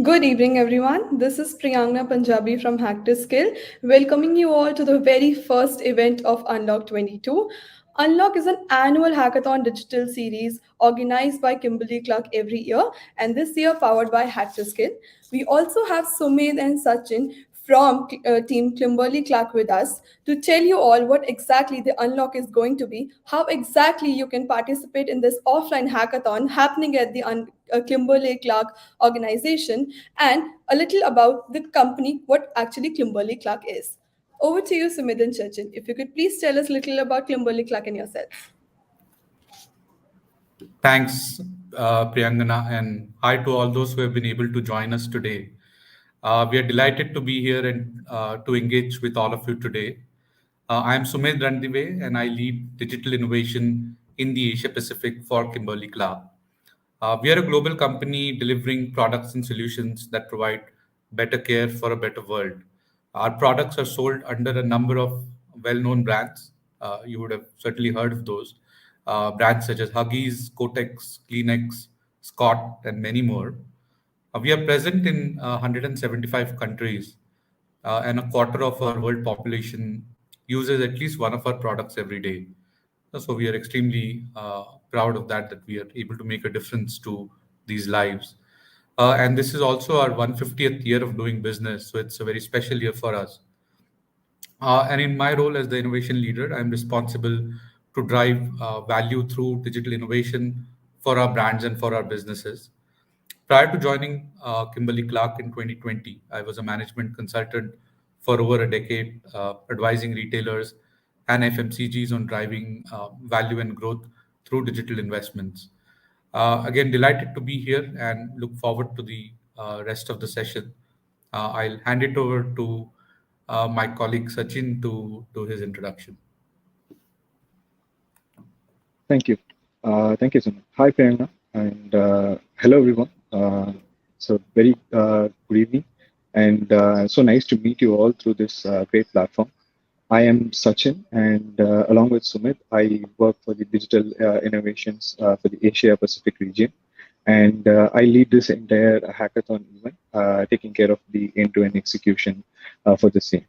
Good evening, everyone. This is Priyangna Punjabi from Hack2skill, welcoming you all to the very first event of Unlock 22. Unlock is an annual hackathon digital series organized by Kimberly-Clark every year, and this year powered by Hack2skill. We also have Sumit and Sachin from Team Kimberly-Clark with us to tell you all what exactly the Unlock is going to be, how exactly you can participate in this offline hackathon happening at the Kimberly-Clark organization, and a little about the company, what actually Kimberly-Clark is. Over to you, Sumit and Sachin. If you could please tell us a little about Kimberly-Clark and yourself. Thanks, Priyangana, and hi to all those who have been able to join us today. We are delighted to be here and to engage with all of you today. I am Sumit Randive, and I lead digital innovation in the Asia Pacific for Kimberly-Clark. We are a global company delivering products and solutions that provide better care for a better world. Our products are sold under a number of well known brands. You would have certainly heard of those. Brands such as Huggies, Cortex, Kleenex, Scott, and many more. We are present in 175 countries, and a quarter of our world population uses at least one of our products every day. So we are extremely proud of that we are able to make a difference to these lives. And this is also our 150th year of doing business, so it's a very special year for us. And in my role as the innovation leader, I'm responsible to drive value through digital innovation for our brands and for our businesses. Prior to joining Kimberly-Clark in 2020, I was a management consultant for over a decade, advising retailers and FMCGs on driving value and growth through digital investments. Again, delighted to be here and look forward to the rest of the session. I'll hand it over to my colleague Sachin to do his introduction. Thank you. Thank you so much. Hi, Prerna, and hello, everyone. Very good evening, and so nice to meet you all through this great platform. I am Sachin, and along with Sumit, I work for the digital innovations for the Asia Pacific region, and I lead this entire hackathon event, taking care of the end-to-end execution for the same.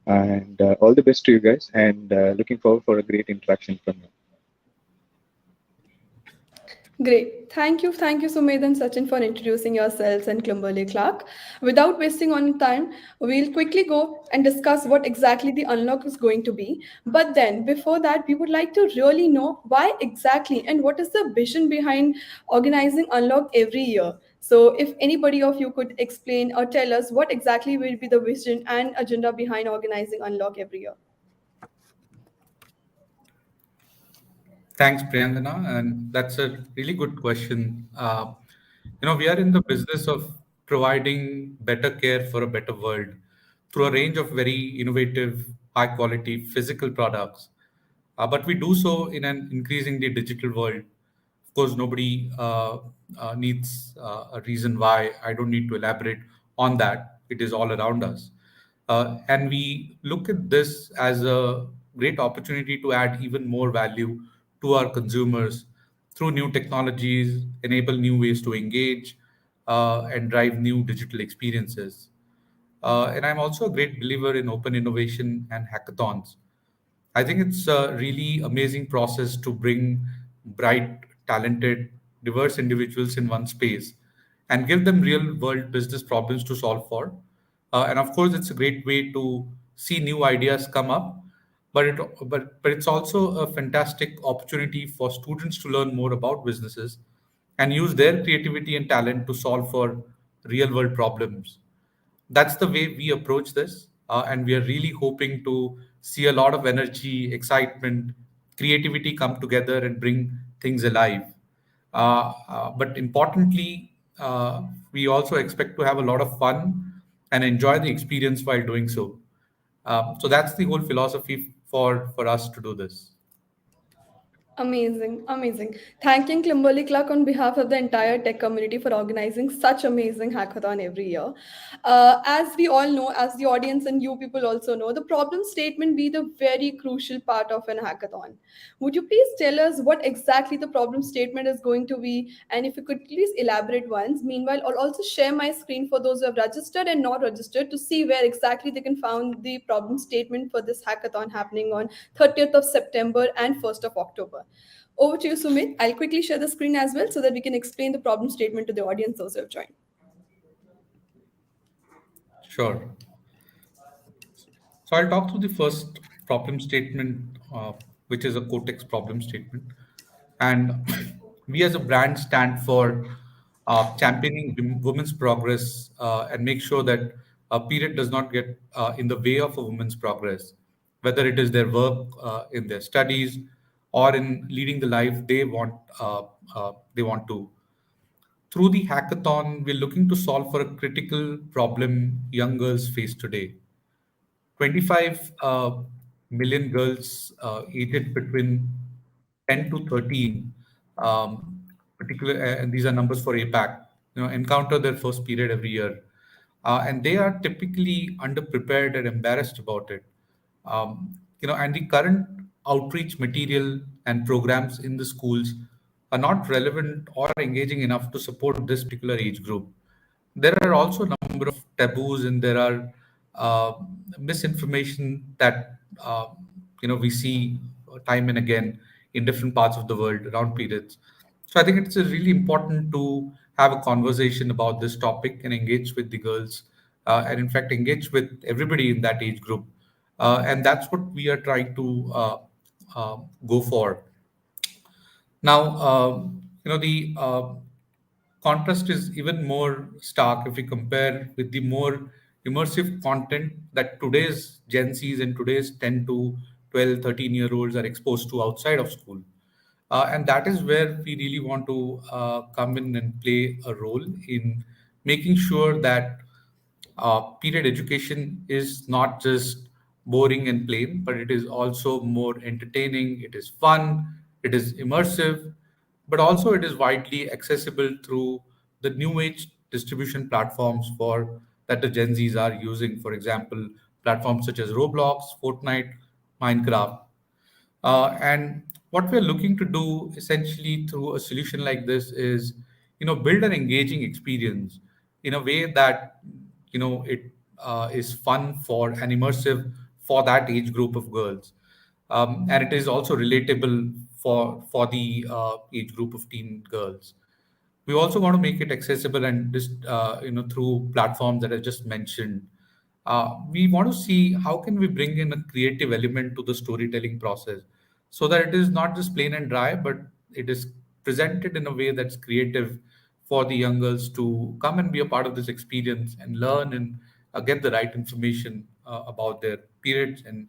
And all the best to you guys, and looking forward for a great interaction from you. Great. Thank you, Sumedh and Sachin, for introducing yourselves and Kimberly-Clark. Without wasting on time, we'll quickly go and discuss what exactly the unlock is going to be. But then, before that, we would like to really know why exactly and what is the vision behind organizing unlock every year. So, if anybody of you could explain or tell us what exactly will be the vision and agenda behind organizing unlock every year. Thanks, Priyangana, and that's a really good question. We are in the business of providing better care for a better world through a range of very innovative, high-quality physical products. But we do so in an increasingly digital world. Of course, nobody needs a reason why. I don't need to elaborate on that. It is all around us. And we look at this as a great opportunity to add even more value to our consumers through new technologies, enable new ways to engage, and drive new digital experiences. And I'm also a great believer in open innovation and hackathons. I think it's a really amazing process to bring bright, talented, diverse individuals in one space and give them real world business problems to solve for. And of course, it's a great way to see new ideas come up, but it's also a fantastic opportunity for students to learn more about businesses and use their creativity and talent to solve for real world problems. That's the way we approach this, and we are really hoping to see a lot of energy, excitement, creativity come together and bring things alive. But importantly, we also expect to have a lot of fun and enjoy the experience while doing so. So that's the whole philosophy for us to do this. Amazing, amazing. Thanking Kimberly-Clark on behalf of the entire tech community for organizing such amazing hackathon every year. As we all know, as the audience and you people also know, the problem statement be the very crucial part of an hackathon. Would you please tell us what exactly the problem statement is going to be, and if you could please elaborate once. Meanwhile, I'll also share my screen for those who have registered and not registered to see where exactly they can find the problem statement for this hackathon happening on 30th of September and 1st of October. Over to you, Sumit. I'll quickly share the screen as well so that we can explain the problem statement to the audience those who have joined. Sure. So I'll talk through the first problem statement, which is a Cortex problem statement. And we as a brand stand for championing women's progress and make sure that a period does not get in the way of a woman's progress, whether it is their work, in their studies, or in leading the life they want to. Through the hackathon, we're looking to solve for a critical problem young girls face today. 25 million girls aged between 10 to 13, and these are numbers for APAC, encounter their first period every year. And they are typically underprepared and embarrassed about it. And the current outreach material and programs in the schools are not relevant or engaging enough to support this particular age group. There are also a number of taboos, and there are uh, misinformation that we see time and again in different parts of the world around periods. So I think it's really important to have a conversation about this topic and engage with the girls, and in fact engage with everybody in that age group, and that's what we are trying to go for. Now, the contrast is even more stark if we compare with the more immersive content that today's Gen Zs and today's 10 to 12, 13-year-olds are exposed to outside of school. And that is where we really want to come in and play a role in making sure that period education is not just boring and plain, but it is also more entertaining, it is fun, it is immersive, but also it is widely accessible through the new age distribution platforms for that the Gen Zs are using. For example, platforms such as Roblox, Fortnite, Minecraft. And what we're looking to do essentially through a solution like this is, build an engaging experience in a way that, it is fun for and immersive for that age group of girls. And it is also relatable for the age group of teen girls. We also want to make it accessible and just through platforms that I just mentioned. We want to see how can we bring in a creative element to the storytelling process so that it is not just plain and dry, but it is presented in a way that's creative for the young girls to come and be a part of this experience and learn and get the right information about their periods and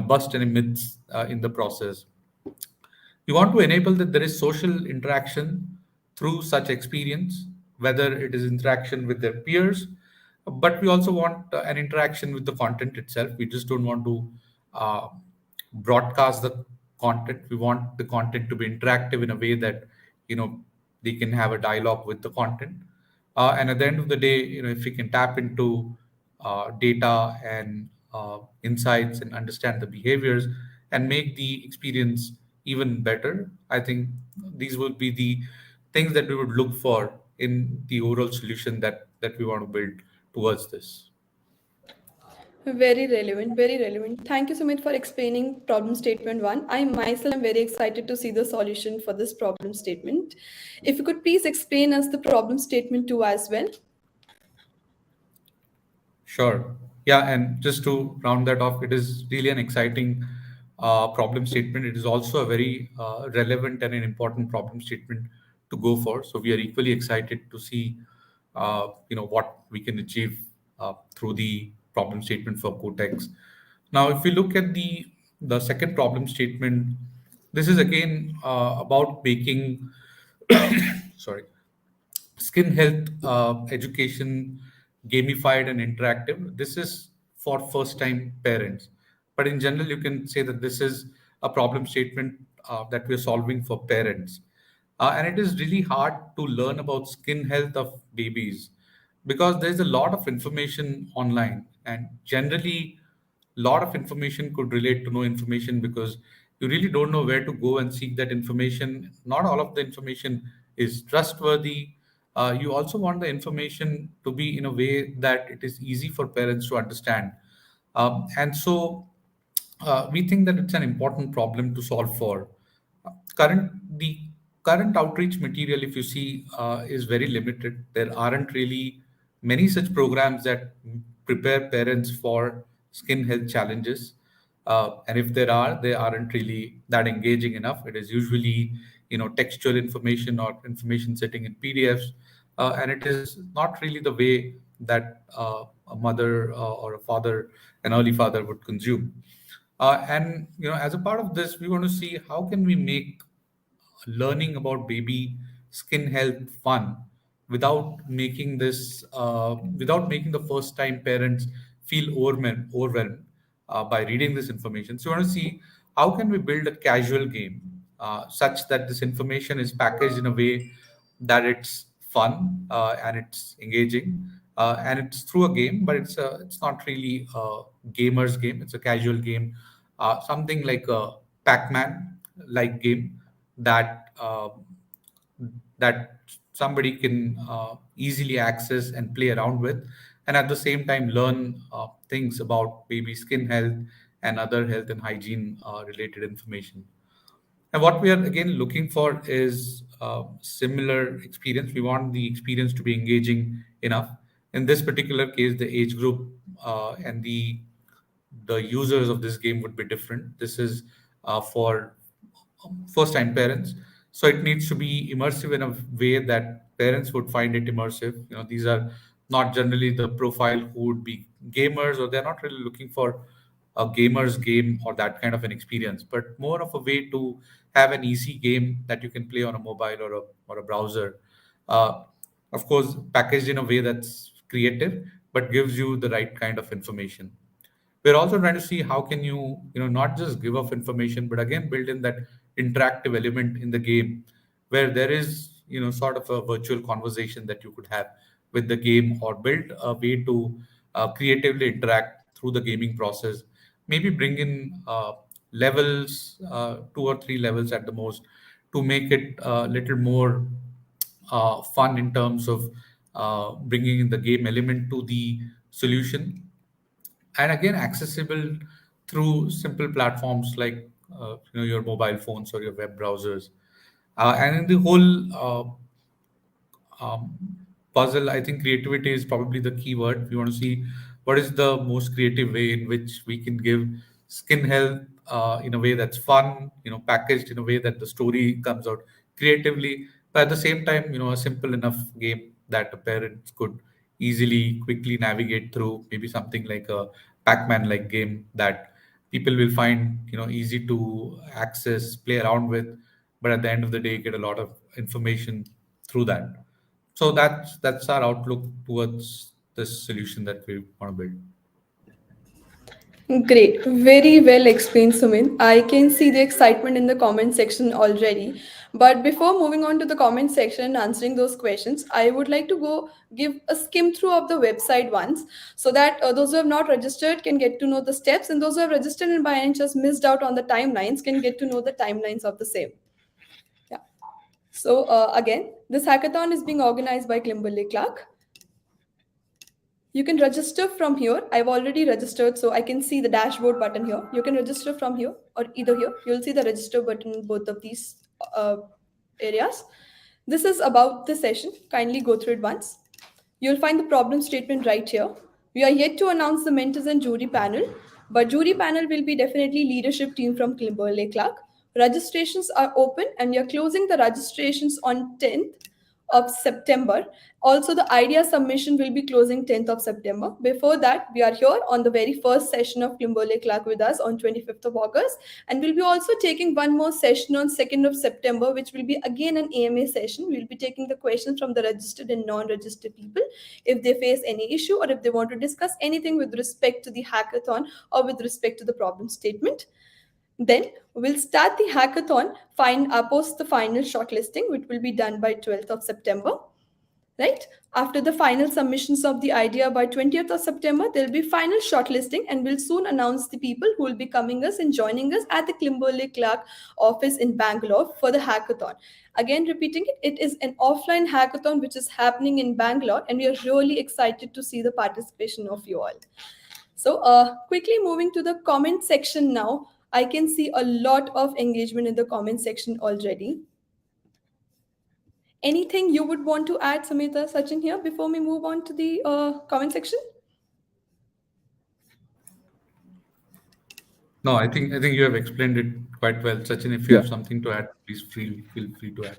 bust any myths in the process. We want to enable that there is social interaction through such experience, whether it is interaction with their peers, but we also want an interaction with the content itself. We just don't want to uh, broadcast the content. We want the content to be interactive in a way that they can have a dialogue with the content. And at the end of the day, if we can tap into data and insights and understand the behaviors and make the experience even better, I think these will be the things that we would look for in the overall solution that we want to build towards this. Very relevant, very relevant. Thank you, Sumit, for explaining problem statement one. I myself am very excited to see the solution for this problem statement. If you could please explain us the problem statement two as well. Sure. Yeah, and just to round that off, it is really an exciting problem statement. It is also a very relevant and an important problem statement to go for. So we are equally excited to see, what we can achieve through the problem statement for Cortex. Now, if we look at the second problem statement, this is again about making, sorry, skin health education gamified and interactive. This is for first time parents, but in general you can say that this is a problem statement that we're solving for parents. And it is really hard to learn about skin health of babies because there's a lot of information online, and generally a lot of information could relate to no information because you really don't know where to go and seek that information. Not all of the information is trustworthy. You also want the information to be in a way that it is easy for parents to understand. And so we think that it's an important problem to solve for. The current outreach material, if you see, is very limited. There aren't really many such programs that prepare parents for skin health challenges. And if there are, they aren't really that engaging enough. It is usually, textual information or information sitting in PDFs, and it is not really the way that a mother or a father, an early father, would consume. And as a part of this, we want to see how can we make learning about baby skin health fun without making the first time parents feel overwhelmed by reading this information. So we want to see how can we build a casual game such that this information is packaged in a way that it's fun and it's engaging and it's through a game, but it's not really a gamer's game. It's a casual game, something like a Pac-Man like game that that somebody can easily access and play around with, and at the same time learn things about baby skin health and other health and hygiene related information. And what we are again looking for is similar experience. We want the experience to be engaging enough. In this particular case, the age group and the users of this game would be different. This is for first time parents, so it needs to be immersive in a way that parents would find it immersive. These are not generally the profile who would be gamers, or they're not really looking for a gamer's game or that kind of an experience, but more of a way to have an easy game that you can play on a mobile or a browser, uh, of course packaged in a way that's creative but gives you the right kind of information. We're also trying to see how can you not just give off information, but again build in that interactive element in the game where there is sort of a virtual conversation that you could have with the game, or build a way to creatively interact through the gaming process. Maybe bring in levels, 2 or 3 levels at the most, to make it a little more fun in terms of bringing in the game element to the solution, and again accessible through simple platforms like your mobile phones or your web browsers. And in the whole um, puzzle, I think creativity is probably the key word. We want to see what is the most creative way in which we can give skin health in a way that's fun, packaged in a way that the story comes out creatively, but at the same time, a simple enough game that a parent could easily, quickly navigate through. Maybe something like a Pac-Man like game that people will find, easy to access, play around with, but at the end of the day, get a lot of information through that. So that's our outlook towards this solution that we want to build. Great, very well explained, Sumin. I can see the excitement in the comment section already. But before moving on to the comment section and answering those questions, I would like to go give a skim through of the website once, so that those who have not registered can get to know the steps, and those who have registered and by any chance missed out on the timelines can get to know the timelines of the same. Yeah. So again, this hackathon is being organized by Kimberly-Clark. You can register from here. I've already registered, so I can see the dashboard button here. You can register from here or either here. You'll see the register button in both of these uh, areas. This is about the session. Kindly go through it once. You'll find the problem statement right here. We are yet to announce the mentors and jury panel, but jury panel will be definitely leadership team from Kimberly-Clark. Registrations are open and we are closing the registrations on 10th of September. Also, the idea submission will be closing 10th of September. Before that, we are here on the very first session of Kimberly-Clark with us on 25th of August. And we'll be also taking one more session on 2nd of September, which will be again an AMA session. We'll be taking the questions from the registered and non-registered people if they face any issue or if they want to discuss anything with respect to the hackathon or with respect to the problem statement. Then we'll start the hackathon, post the final shortlisting, which will be done by 12th of September. Right after the final submissions of the idea by 20th of September, there'll be final shortlisting, and we'll soon announce the people who will be coming us and joining us at the Kimberly-Clark office in Bangalore for the hackathon. Again, repeating it, it is an offline hackathon which is happening in Bangalore, and we are really excited to see the participation of you all. So, quickly moving to the comment section now. I can see a lot of engagement in the comment section already. Anything you would want to add, Samita, Sachin, here before we move on to the comment section? No, I think you have explained it quite well. Sachin, if you Yeah, have something to add, please feel free to add.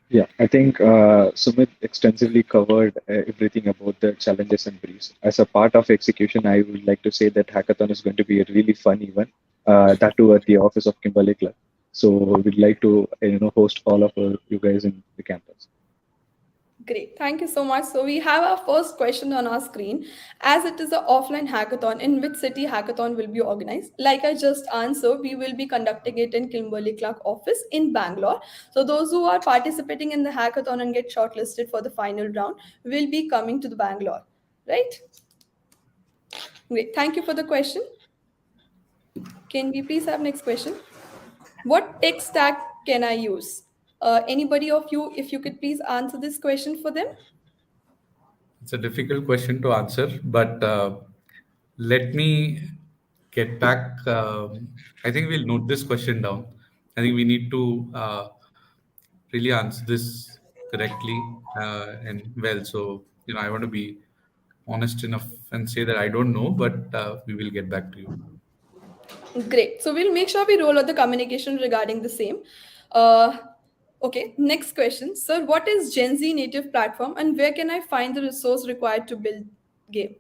yeah. I think Sumit extensively covered everything about the challenges and briefs. As a part of execution, I would like to say that hackathon is going to be a really fun event. That too at the office of Kimberly-Clark. So we'd like to host all of you guys in the campus. Great, thank you so much. So we have our first question on our screen. As it is an offline hackathon, in which city hackathon will be organized? Like I just answered, we will be conducting it in Kimberly-Clark office in Bangalore. So those who are participating in the hackathon and get shortlisted for the final round will be coming to the Bangalore, right? Great, thank you for the question. Can we please have next question? What tech stack can I use? Anybody of you, if you could please answer this question for them? It's a difficult question to answer, but let me get back. I think we'll note this question down. I think we need to really answer this correctly and well. So, I want to be honest enough and say that I don't know, but we will get back to you. Great. So we'll make sure we roll out the communication regarding the same. Uh, okay, next question. Sir, what is Gen Z native platform, and where can I find the resource required to build game?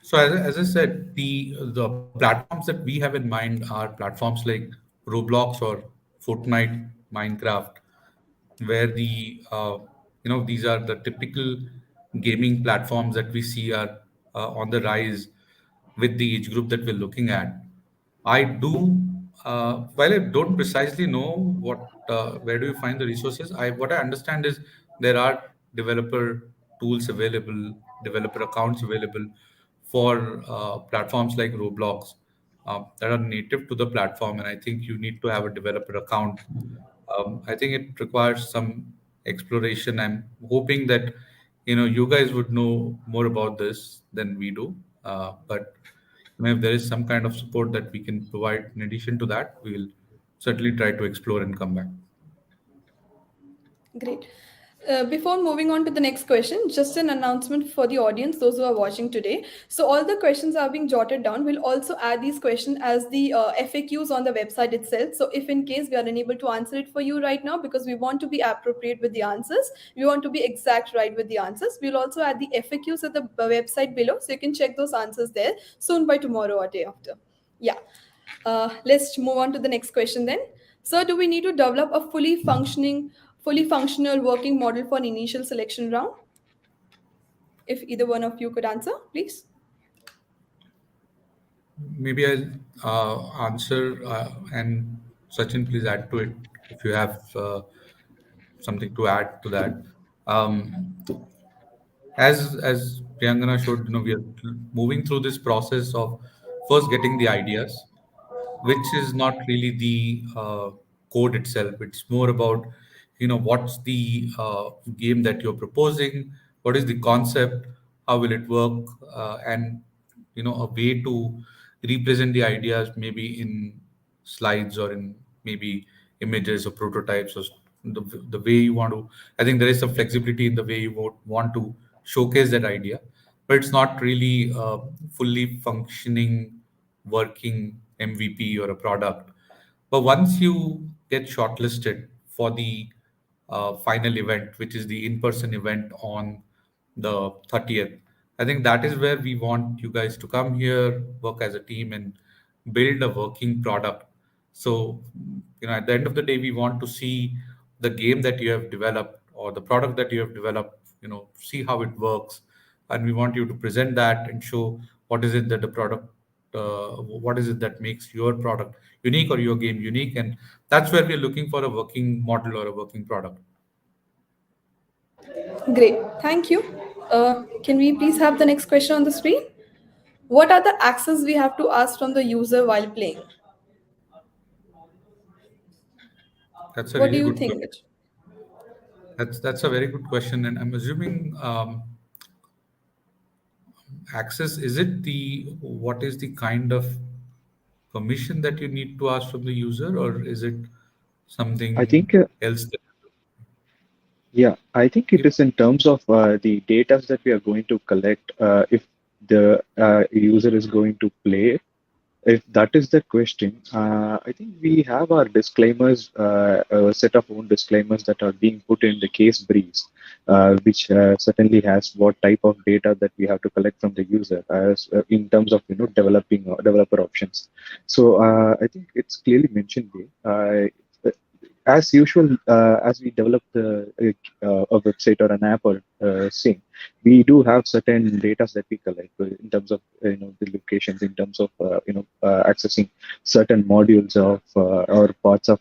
So as I said, the platforms that we have in mind are platforms like Roblox or Fortnite, Minecraft, where these are the typical gaming platforms that we see are on the rise with the age group that we're looking at. I do, while I don't precisely know where do you find the resources. What I understand is there are developer tools available, developer accounts available for platforms like Roblox that are native to the platform, and I think you need to have a developer account. I think it requires some exploration. I'm hoping that you guys would know more about this than we do. But if there is some kind of support that we can provide in addition to that, we will certainly try to explore and come back. Great. Before moving on to the next question, just an announcement for the audience, those who are watching today. So all the questions are being jotted down. We'll also add these questions as the FAQs on the website itself. So if in case we are unable to answer it for you right now, because we want to be appropriate with the answers, we want to be exact right with the answers, we'll also add the FAQs at the website below. So you can check those answers there soon by tomorrow or day after. Yeah. Let's move on to the next question then. So, do we need to develop a fully functional working model for an initial selection round? If either one of you could answer, please. Maybe I'll answer, and Sachin, please add to it if you have something to add to that. Um, as Priyangana showed, we are moving through this process of first getting the ideas, which is not really the code itself. It's more about, what's the game that you're proposing, what is the concept, how will it work, and a way to represent the ideas maybe in slides or in maybe images or prototypes or the way you want to. I think there is some flexibility in the way you would want to showcase that idea, but it's not really fully functioning working MVP or a product. But once you get shortlisted for the final event, which is the in-person event on the 30th, I think that is where we want you guys to come here, work as a team, and build a working product. So, at the end of the day, we want to see the game that you have developed or the product that you have developed, see how it works. And we want you to present that and show what is it that the product what is it that makes your product unique or your game unique, and that's where we're looking for a working model or a working product. Great, thank you. Can we please have the next question on the screen? What are the access we have to ask from the user while playing? That's a What do really you good think, question. Mitch? That's a very good question, and I'm assuming access, is it the what is the kind of permission that you need to ask from the user, or is it I something think, else that yeah, I think it you is in terms of the data that we are going to collect. If the user is going to play, if that is the question, I think we have our disclaimers, a set of own disclaimers that are being put in the case briefs, which certainly has what type of data that we have to collect from the user as in terms of developing developer options. So I think it's clearly mentioned there. As usual, as we develop a website or an app or thing, we do have certain data that we collect in terms of the locations, in terms of accessing certain modules of or parts of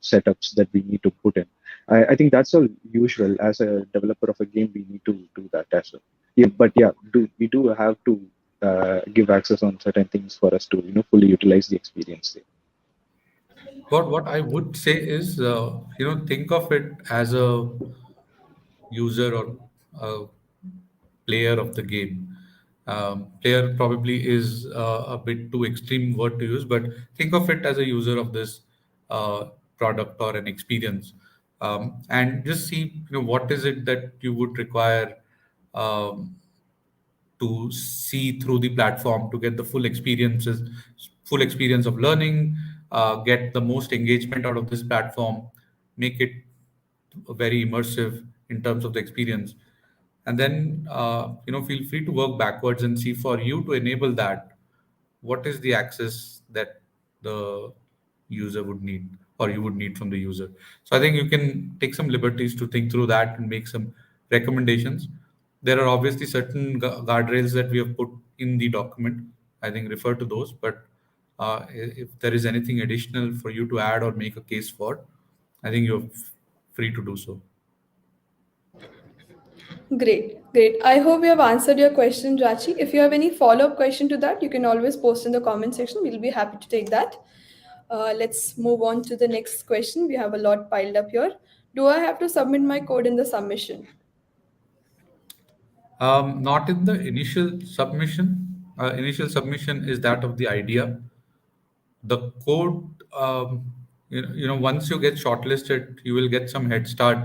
setups that we need to put in. I think that's all usual. As a developer of a game, we need to do that as well. Yeah, but yeah, we do have to give access on certain things for us to fully utilize the experience there. what I would say is, think of it as a user or a player of the game. Player probably is a bit too extreme word to use, but think of it as a user of this uh, product or an experience, and just see, what is it that you would require um, to see through the platform to get the full experience of learning, get the most engagement out of this platform, make it very immersive in terms of the experience, and then feel free to work backwards and see, for you to enable that, what is the access that the user would need or you would need from the user. So I think you can take some liberties to think through that and make some recommendations. There are obviously certain guardrails that we have put in the document. I think refer to those, but if there is anything additional for you to add or make a case for, I think you're free to do so. Great, great. I hope we have answered your question, Rachi. If you have any follow-up question to that, you can always post in the comment section. We'll be happy to take that. Let's move on to the next question. We have a lot piled up here. Do I have to submit my code in the submission? Not in the initial submission. Initial submission is that of the idea. The code, once you get shortlisted, you will get some head start.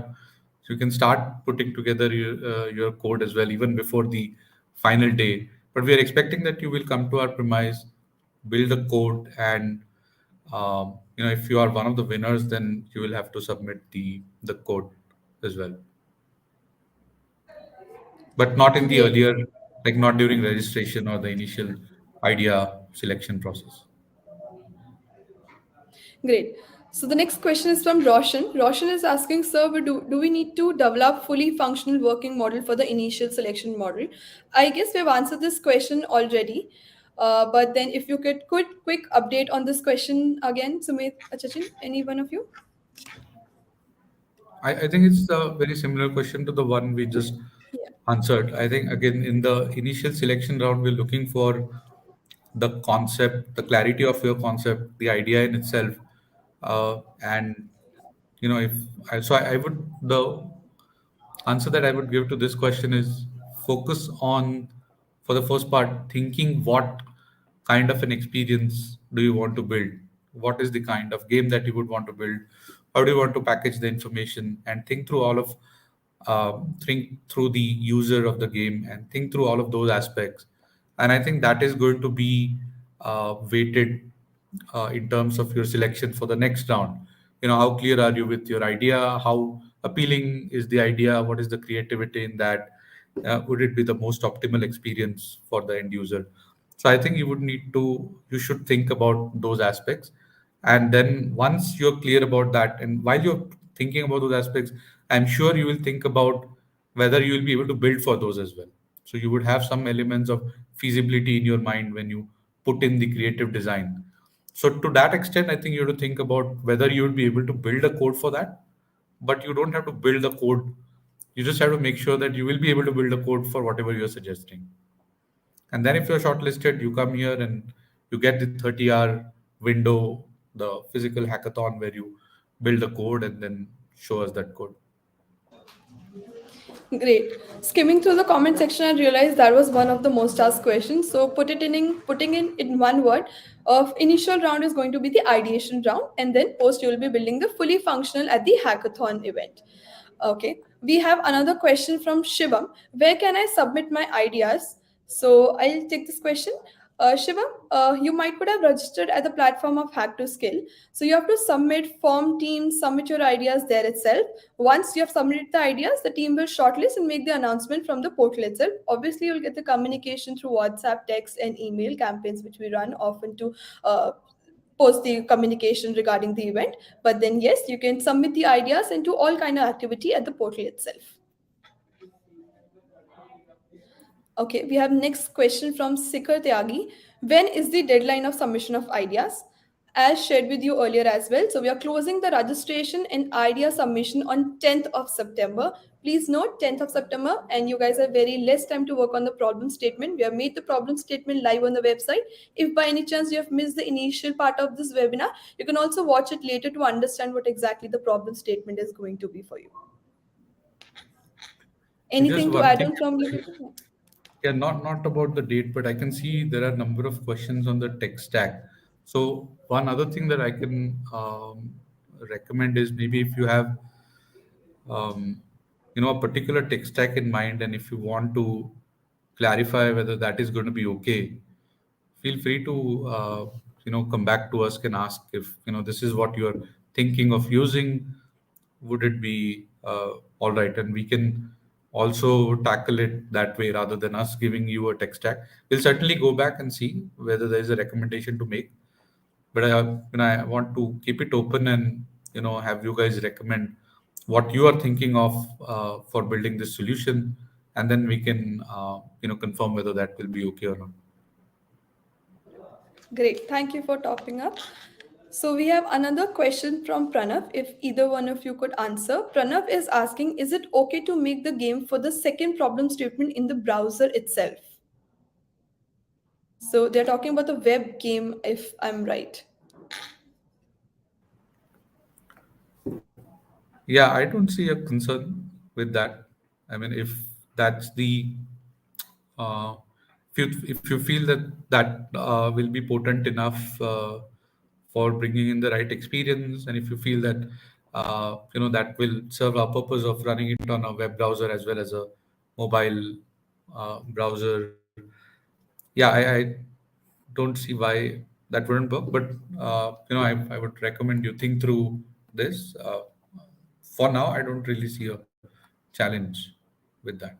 So you can start putting together your code as well, even before the final day. But we are expecting that you will come to our premise, build a code, and if you are one of the winners, then you will have to submit the code as well, but not in the Great, earlier, like not during registration or the initial idea selection process. great. So the next question is from Roshan. Roshan is asking, sir, do we need to develop fully functional working model for the initial selection model? I guess we've answered this question already. But then if you could quick update on this question again, Sumit, Achachin, any one of you? I think it's a very similar question to the one we just Yeah. answered. I think again in the initial selection round, we're looking for the concept, the clarity of your concept, the idea in itself, and if I would the answer that I would give to this question is focus on, for the first part, thinking what kind of an experience do you want to build? What is the kind of game that you would want to build? How do you want to package the information? And think through the user of the game and think through all of those aspects. And I think that is going to be weighted in terms of your selection for the next round. How clear are you with your idea? How appealing is the idea? What is the creativity in that? Would it be the most optimal experience for the end user? So I think you should think about those aspects. And then once you're clear about that, and while you're thinking about those aspects, I'm sure you will think about whether you will be able to build for those as well. So you would have some elements of feasibility in your mind when you put in the creative design. So to that extent, I think you have to think about whether you would be able to build a code for that, but you don't have to build the code. You just have to make sure that you will be able to build a code for whatever you're suggesting. And then if you're shortlisted, you come here and you get the 30-hour window, the physical hackathon where you build the code and then show us that code. Great. Skimming through the comment section, I realized that was one of the most asked questions. So putting in one word. Of initial round is going to be the ideation round, and then post you will be building the fully functional at the hackathon event. Okay. We have another question from Shivam. Where can I submit my ideas? So I'll take this question. Shivam, you might could have registered at the platform of Hack2skill. So you have to submit form teams, submit your ideas there itself. Once you have submitted the ideas, the team will shortlist and make the announcement from the portal itself. Obviously, you'll get the communication through WhatsApp, text, and email campaigns, which we run often to post the communication regarding the event. But then, yes, you can submit the ideas into all kind of activity at the portal itself. Okay, we have next question from Sikhar Tyagi. When is the deadline of submission of ideas? As shared with you earlier as well. So we are closing the registration and idea submission on 10th of September. Please note 10th of September, and you guys have very less time to work on the problem statement. We have made the problem statement live on the website. If by any chance you have missed the initial part of this webinar, you can also watch it later to understand what exactly the problem statement is going to be for you. Just Anything to one add thing. on from you? Yeah, not about the date, but I can see there are a number of questions on the tech stack. So one other thing that I can recommend is maybe if you have um, a particular tech stack in mind, and if you want to clarify whether that is going to be okay, feel free to come back to us and ask if this is what you're thinking of using. Would it be all right? And we can also tackle it that way rather than us giving you a tech stack. We'll certainly go back and see whether there is a recommendation to make, but I want to keep it open and have you guys recommend what you are thinking of for building this solution, and then we can confirm whether that will be okay or not. Great. Thank you for topping up. So we have another question from Pranav. If either one of you could answer. Pranav is asking, is it okay to make the game for the second problem statement in the browser itself? So they're talking about the web game, if I'm right. Yeah, I don't see a concern with that. I mean, if that's the if you feel that will be potent enough for bringing in the right experience, and if you feel that that will serve our purpose of running it on a web browser as well as a mobile browser, yeah, I don't see why that wouldn't work. But I would recommend you think through this. For now, I don't really see a challenge with that.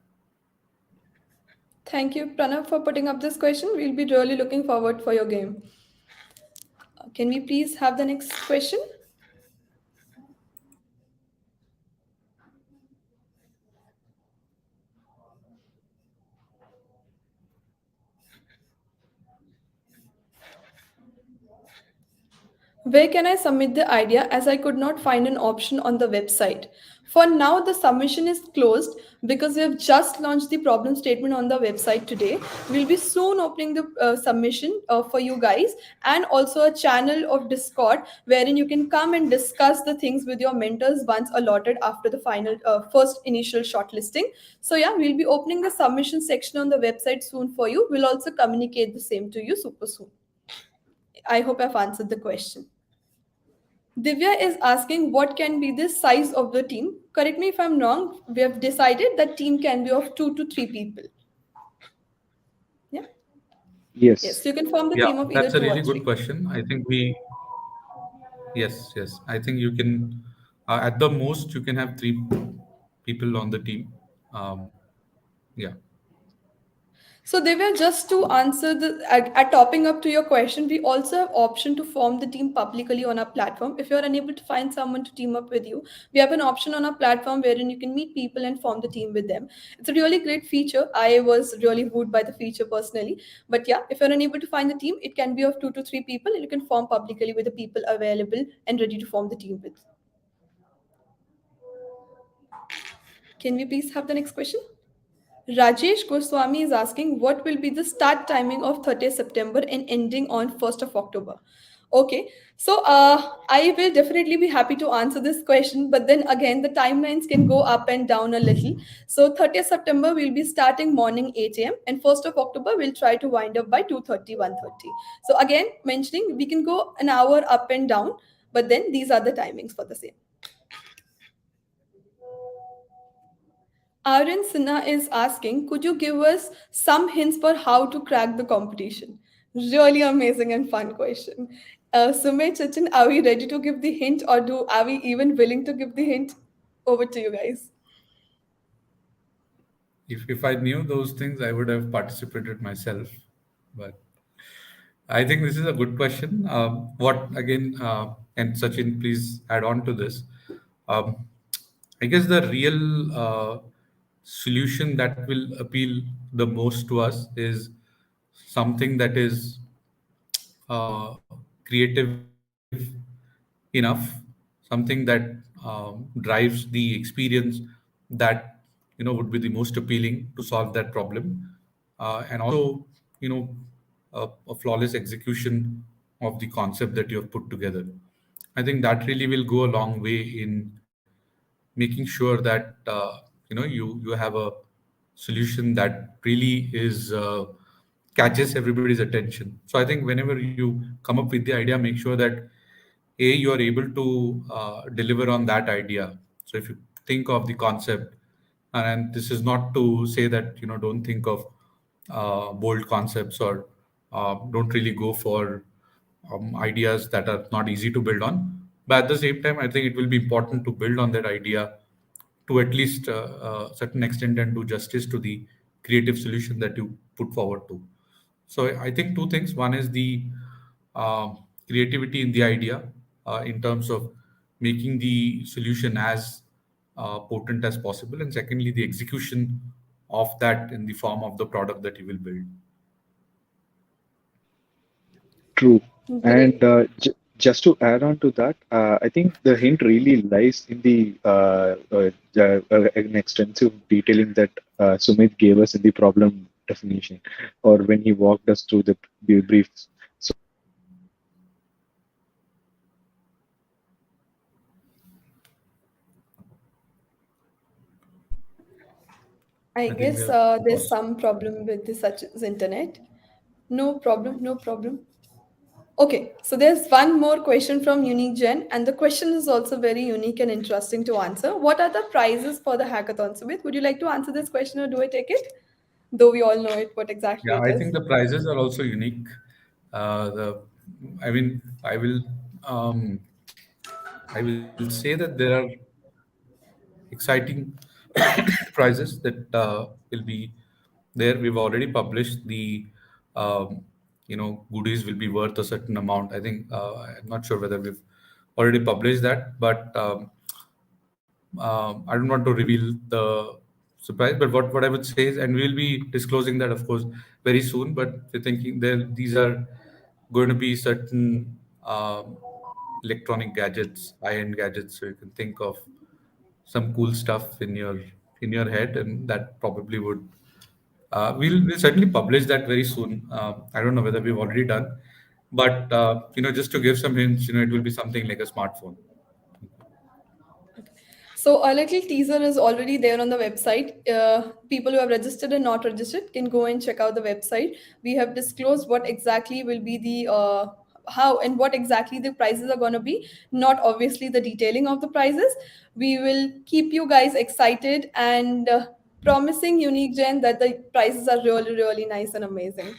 Thank you, Pranav, for putting up this question. We'll be really looking forward for your game. Can we please have the next question? Where can I submit the idea as I could not find an option on the website? For now, the submission is closed because we have just launched the problem statement on the website today. We'll be soon opening the submission for you guys, and also a channel of Discord wherein you can come and discuss the things with your mentors once allotted after the final first initial shortlisting. So yeah, we'll be opening the submission section on the website soon for you. We'll also communicate the same to you super soon. I hope I've answered the question. Divya is asking what can be the size of the team. Correct me if I'm wrong. We have decided that team can be of 2 to 3 people. Yeah. Yes. Yes. You can form the Yeah, team of either that's a two or really good three. question. I think yes. I think you can, at the most, you can have 3 people on the team. Um, yeah. So they were just to answer at topping up to your question. We also have option to form the team publicly on our platform. If you are unable to find someone to team up with you, we have an option on our platform wherein you can meet people and form the team with them. It's a really great feature. I was really wooed by the feature personally. But yeah, if you're unable to find the team, it can be of 2 to 3 people, and you can form publicly with the people available and ready to form the team with. Can we please have the next question? Rajesh Goswami is asking what will be the start timing of 30th September and ending on 1st of October. Okay, so I will definitely be happy to answer this question, but then again, the timelines can go up and down a little. So 30th September, we'll be starting morning 8 a.m. and 1st of October, we'll try to wind up by 2:30, 1:30. So again, mentioning we can go an hour up and down, but then these are the timings for the same. Aryan Sinha is asking, could you give us some hints for how to crack the competition? Really amazing and fun question. Sumit, Chachin, are we ready to give the hint, or are we even willing to give the hint? Over to you guys. If I knew those things, I would have participated myself. But I think this is a good question. What again, and Sachin, please add on to this. Um, I guess the real solution that will appeal the most to us is something that is creative enough, something that drives the experience that would be the most appealing to solve that problem, and also you know a flawless execution of the concept that you have put together. I think that really will go a long way in making sure that you have a solution that really is catches everybody's attention. So I think whenever you come up with the idea, make sure that you are able to deliver on that idea. So if you think of the concept, and this is not to say that don't think of bold concepts, or don't really go for ideas that are not easy to build on. But at the same time, I think it will be important to build on that idea to at least a certain extent and do justice to the creative solution that you put forward to. So I think two things. One is the uh, creativity in the idea, in terms of making the solution as potent as possible, and secondly, the execution of that in the form of the product that you will build. True. And Great. just to add on to that, I think the hint really lies in an extensive detailing that Sumit gave us in the problem definition, or when he walked us through the briefs. So I think I I think we guess have there's lost. some problem with the Sachin's internet. No problem, no problem. Okay, so there's one more question from Unique Gen, and the question is also very unique and interesting to answer. What are the prizes for the hackathon? Sumit, would you like to answer this question, or do I take it? Though we all know it, what exactly Yeah, it I is. think the prizes are also unique. The, I mean, um, I will say that there are exciting prizes that will be there. We've already published the, goodies will be worth a certain amount. I think I'm not sure whether we've already published that, but I don't want to reveal the surprise. But what I would say is, and we'll be disclosing that, of course, very soon. But we're thinking there these are going to be certain electronic gadgets, high-end gadgets. So you can think of some cool stuff in your head, and that probably would. We'll certainly publish that very soon. I don't know whether we've already done, but just to give some hints, it will be something like a smartphone. So a little teaser is already there on the website. People who have registered and not registered can go and check out the website. We have disclosed what exactly will be the how and what exactly the prices are going to be. Not obviously the detailing of the prices. We will keep you guys excited and promising Unique Gen that the prices are really really nice and amazing.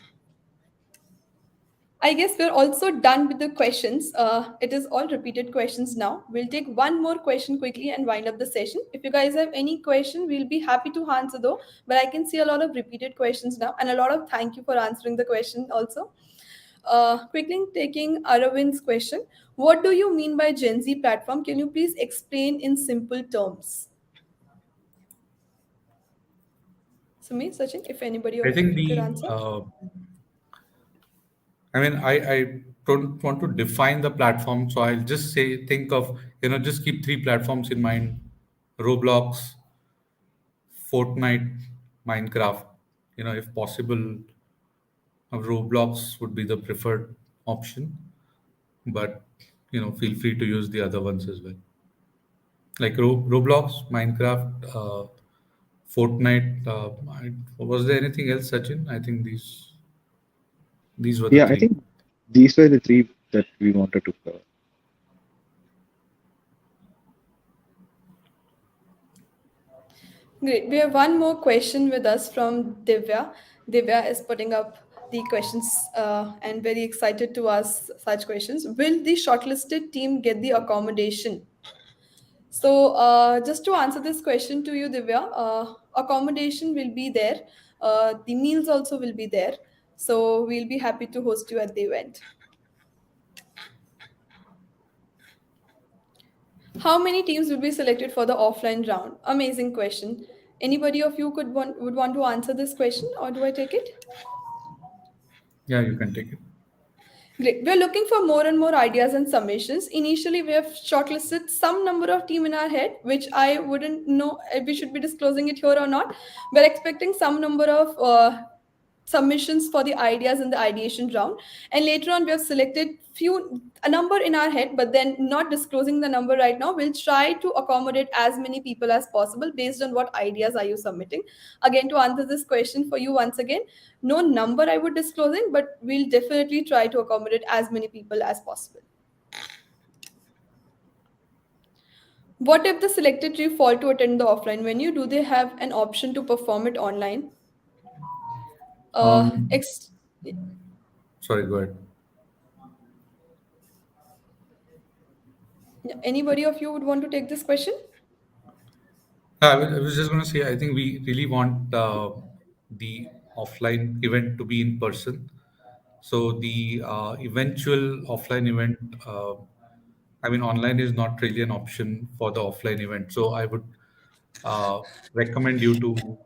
I guess we're also done with the questions. It is all repeated questions now. We'll take one more question quickly and wind up the session. If you guys have any question, we'll be happy to answer though. But I can see a lot of repeated questions now and a lot of thank you for answering the question also. Quickly taking Aravind's question. What do you mean by Gen Z platform? Can you please explain in simple terms? Sumit, Sachin, if anybody I of think you could the answer. I mean, I don't want to define the platform, so I'll just say, think of, just keep three platforms in mind: Roblox, Fortnite, Minecraft. If possible, Roblox would be the preferred option, but feel free to use the other ones as well, like Roblox, Minecraft, Fortnite. Was there anything else, Sachin? I think these were the Yeah, I three. think these were the three that we wanted to cover. Great. We have one more question with us from Divya. Divya is putting up the questions and very excited to ask such questions. Will the shortlisted team get the accommodation? So, just to answer this question to you, Divya, accommodation will be there. The meals also will be there. So, we'll be happy to host you at the event. How many teams will be selected for the offline round? Amazing question. Anybody of you would want to answer this question, or do I take it? Yeah, you can take it. Great. We're looking for more and more ideas and submissions. Initially, we have shortlisted some number of team in our head, which I wouldn't know if we should be disclosing it here or not. We're expecting some number of submissions for the ideas in the ideation round, and later on we have selected a number in our head, but then not disclosing the number right now. We'll try to accommodate as many people as possible based on what ideas are you submitting. Again, to answer this question for you once again, no number I would disclosing, but we'll definitely try to accommodate as many people as possible. What if the selected three fall to attend the offline venue? Do they have an option to perform it online? uh Um, ex- Sorry, go ahead. Anybody of you would want to take this question? I was just going to say, I think we really want the offline event to be in person. So the eventual offline event, I mean, online is not really an option for the offline event. So I would uh, recommend you to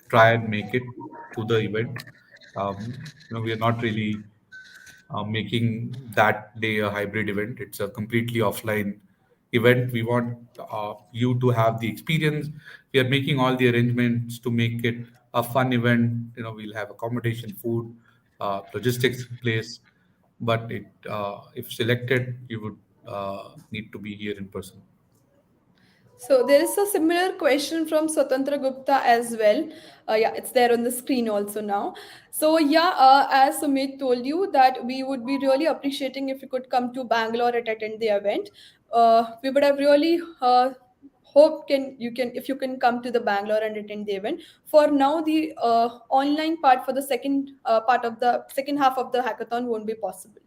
try and make it to the event. We are not really making that day a hybrid event. It's a completely offline event. We want you to have the experience. We are making all the arrangements to make it a fun event. We'll have accommodation, food, logistics in place. But if selected, you would need to be here in person. So there is a similar question from Swatantra Gupta as well. Yeah, it's there on the screen also now. So yeah, as Sumit told you that we would be really appreciating if you could come to Bangalore and attend the event. We would have really hope can if you can come to the Bangalore and attend the event. For now, the online part for the second part of the second half of the hackathon won't be possible.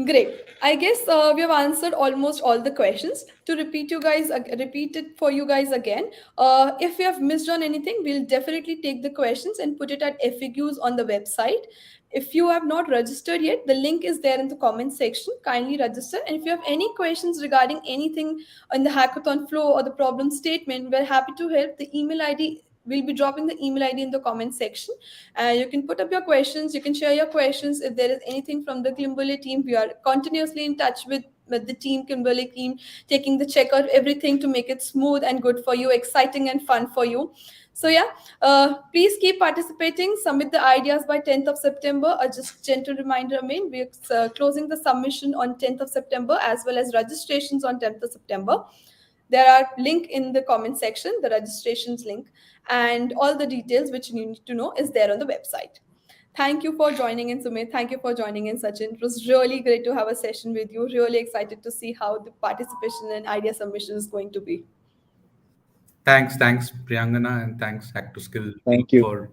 Great. I guess we have answered almost all the questions. To repeat it for you guys again. If we have missed on anything, we'll definitely take the questions and put it at FAQs on the website. If you have not registered yet, the link is there in the comment section. Kindly register. And if you have any questions regarding anything in the hackathon flow or the problem statement, we're happy to help. The email ID, we'll be dropping the email ID in the comment section. You can put up your questions. You can share your questions. If there is anything from the Kimberly team, we are continuously in touch with the team, Kimberly team, taking the check out everything to make it smooth and good for you, exciting and fun for you. So yeah, please keep participating. Submit the ideas by 10th of September. Just gentle reminder, we're closing the submission on 10th of September as well as registrations on 10th of September. There are link in the comment section, the registrations link, and all the details which you need to know is there on the website. Thank you for joining in, Sumit. Thank you for joining in, Sachin. It was really great to have a session with you. Really excited to see how the participation and idea submission is going to be. Thanks, Priyangana, and thanks Hack2skill team Thank you. for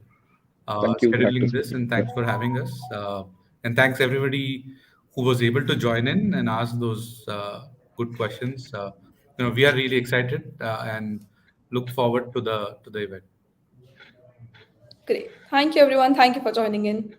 Thank you, scheduling Hack2skill this, team. and Yeah. thanks for having us. And thanks everybody who was able to join in and ask those good questions. We are really excited and look forward to the event. Great. Thank you, everyone. Thank you for joining in.